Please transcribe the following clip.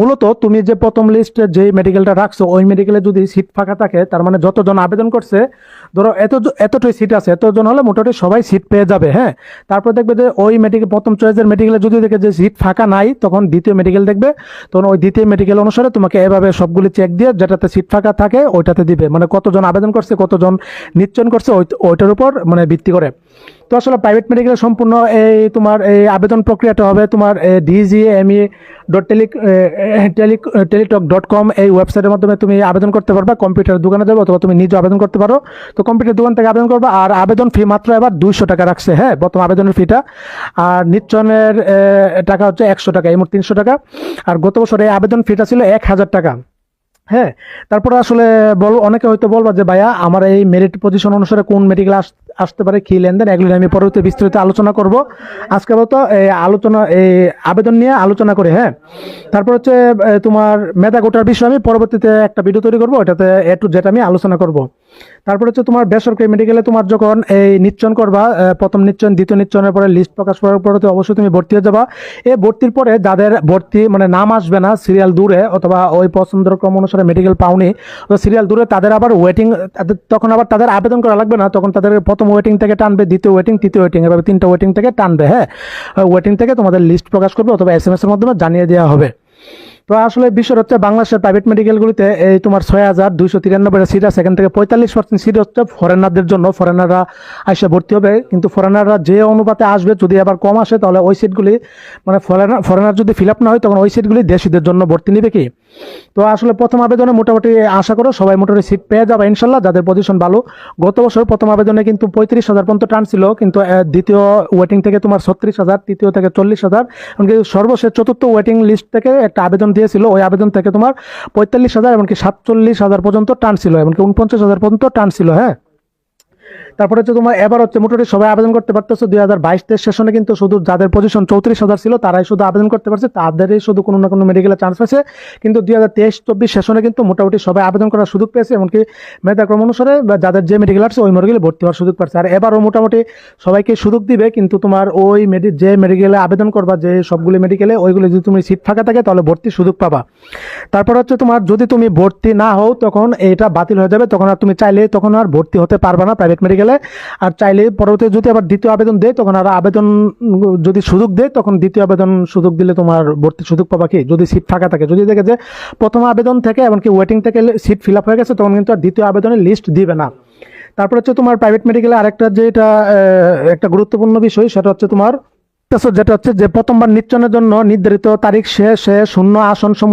মূলত তুমি যে প্রথম লিস্টে যে মেডিকেলটা রাখছো ওই মেডিকেলে যদি সিট ফাঁকা থাকে, তার মানে যতজন আবেদন করছে, ধরো এতটাই সিট আছে, এতজন হলে মোটামুটি সবাই সিট পেয়ে যাবে। হ্যাঁ, তারপর দেখবে যে ওই মেডিকেল প্রথম চয়েসের মেডিকেলে যদি দেখে যে সিট ফাঁকা নাই, তখন দ্বিতীয় মেডিকেল দেখবে, তখন ওই দ্বিতীয় মেডিকেল অনুসারে তোমাকে এভাবে সবগুলি চেক দিয়ে যেটাতে সিট ফাঁকা থাকে ওইটাতে দিবে, মানে কতজন আবেদন করছে, কতজন নিশ্চয়ন করছে ওইটার উপর মানে ভিত্তি করে। তো আসলে প্রাইভেট মেডিকেল সম্পূর্ণ এই তোমার এই আবেদন প্রক্রিয়াটা হবে তোমার dgme.টেলিটক.com এই ওয়েবসাইটের মাধ্যমে তুমি আবেদন করতে পারবা। কম্পিউটার দোকানে যাবে অথবা তুমি নিজে আবেদন করতে পারো। তো কম্পিউটার দোকান থেকে আবেদন করবা, আর আবেদন ফি মাত্র এবার 200 টাকা রাখছে। হ্যাঁ, প্রথম আবেদনের ফিটা, আর নিশ্চয়নের টাকা হচ্ছে 100 টাকা, এই মোট 300 টাকা। আর গত বছর এই আবেদন ফিটা ছিল 1000 টাকা। হ্যাঁ, তারপরে আসলে অনেকে হয়তো বলবা যে ভাইয়া আমার এই মেরিট পজিশন অনুসারে কোন মেডিকেল আসতে পারে, কি লেনদেন, এগুলো আমি পরবর্তী বিস্তারিত আলোচনা করব। আজকে বলতো এই আবেদন নিয়ে আলোচনা করি। হ্যাঁ, তারপর হচ্ছে তোমার মেধা কোটার বিষয়ে আমি পরবর্তীতে একটা ভিডিও তৈরি করবো, এটাতে A to Z আমি আলোচনা করব। তারপর হচ্ছে তোমার বেসরকারি মেডিকেলে তোমার যখন এই নিশ্চয়ন করবা, প্রথম নিশ্চয়ন দ্বিতীয় নিশ্চয়নের পরে লিস্ট প্রকাশ করার পরে তো অবশ্যই তুমি ভর্তি হয়ে যাবা। এই ভর্তির পরে যাদের ভর্তি মানে নাম আসবে না, সিরিয়াল দূরে, অথবা ওই পছন্দের ক্রম অনুসারে মেডিকেল পাওনি, সিরিয়াল দূরে, তাদের আবার ওয়েটিং, তখন আবার তাদের আবেদন করা লাগবে না, তখন তাদের প্রথম ওয়েটিং থেকে টানবে, দ্বিতীয় ওয়েটিং, তৃতীয় ওয়েটিং, এভাবে 3টা ওয়েটিং থেকে টানবে। হ্যাঁ, ওয়েটিং থেকে তোমাদের লিস্ট প্রকাশ করবে অথবা SMS এর মাধ্যমে জানিয়ে দেওয়া হবে। তো আসলে বিষয় হচ্ছে বাংলাদেশের প্রাইভেট মেডিকেলগুলিতে এই তোমার 6293 সিট আছে, এখান থেকে 45% সিট হচ্ছে ফরেনারদের জন্য, ফরেনাররা আইসা ভর্তি হবে। কিন্তু ফরেনাররা যে অনুপাতে আসবে, যদি আবার কম আসে তাহলে ওই সিটগুলি মানে ফরেনার যদি ফিল আপ না হয় তখন ওই সিটগুলি দেশিদের জন্য ভর্তি নিবে কি। তো আসলে প্রথম আবেদনে মোটামুটি আশা করো সবাই মোটামুটি সিট পেয়ে যাবে ইনশাল্লাহ, যাদের পজিশন ভালো। গত বছর প্রথম আবেদনে কিন্তু 35,000 পর্যন্ত টান ছিল, কিন্তু দ্বিতীয় ওয়েটিং থেকে তোমার 36,000, তৃতীয় থেকে 40,000, এমনকি সর্বশেষ চতুর্থ ওয়েটিং লিস্ট থেকে একটা আবেদন দিয়েছিল, ওই আবেদন থেকে তোমার 45,000 এমনকি 47,000 পর্যন্ত টান ছিল, এমনকি 49,000 পর্যন্ত টান ছিল। হ্যাঁ, তারপরে হচ্ছে তোমার এবার হচ্ছে মোটামুটি সবাই আবেদন করতে পারতেছে। 2022-23 সেশনে কিন্তু শুধু যাদের পজিশন 34,000 ছিল তারাই শুধু আবেদন করতে পারছে, তাদেরই শুধু কোনো না কোনো মেডিকেলে চান্স পাইছে। কিন্তু 2023-24 সেশনে কিন্তু মোটামুটি সবাই আবেদন করার সুযোগ পেয়েছে, এমনকি মেধাক্রম অনুসারে যাদের যে মেডিকেল আছে ওই মেডিকেলে ভর্তি হওয়ার সুযোগ পাচ্ছে। আর এবারও মোটামুটি সবাইকে সুযোগ দিবে, কিন্তু তোমার ওই যে মেডিকেলে আবেদন করবা, যে সবগুলি মেডিকেলে, ওইগুলো যদি তুমি সিট ফাঁকা থাকে তাহলে ভর্তির সুযোগ পাবা। তারপর হচ্ছে তোমার যদি তুমি ভর্তি না হও তখন এটা বাতিল হয়ে যাবে, তখন আর তুমি চাইলে তখন আর ভর্তি হতে পারবে না প্রাইভেট মেডিকেলে। আর চাইলে পরবর্তী যদি আবার দ্বিতীয় আবেদন দেয়, তখন আর আবেদন যদি সুযোগ দেয়, তখন দ্বিতীয় আবেদন সুযোগ দিলে তোমার ভর্তির সুযোগ পাবা কি, যদি সিট ফাঁকা থাকে। যদি দেখে যে প্রথম আবেদন থেকে এমনকি ওয়েটিং থেকে সিট ফিল আপ হয়ে গেছে, তখন কিন্তু আর দ্বিতীয় আবেদনের লিস্ট দিবে না। তারপর হচ্ছে তোমার প্রাইভেট মেডিকেলে আরেকটা যেটা একটা গুরুত্বপূর্ণ বিষয়, সেটা হচ্ছে তোমার যেটা হচ্ছে যে প্রথমবার নিশ্চয়নের জন্য নির্ধারিত তারিখ শেষে শূন্য আসন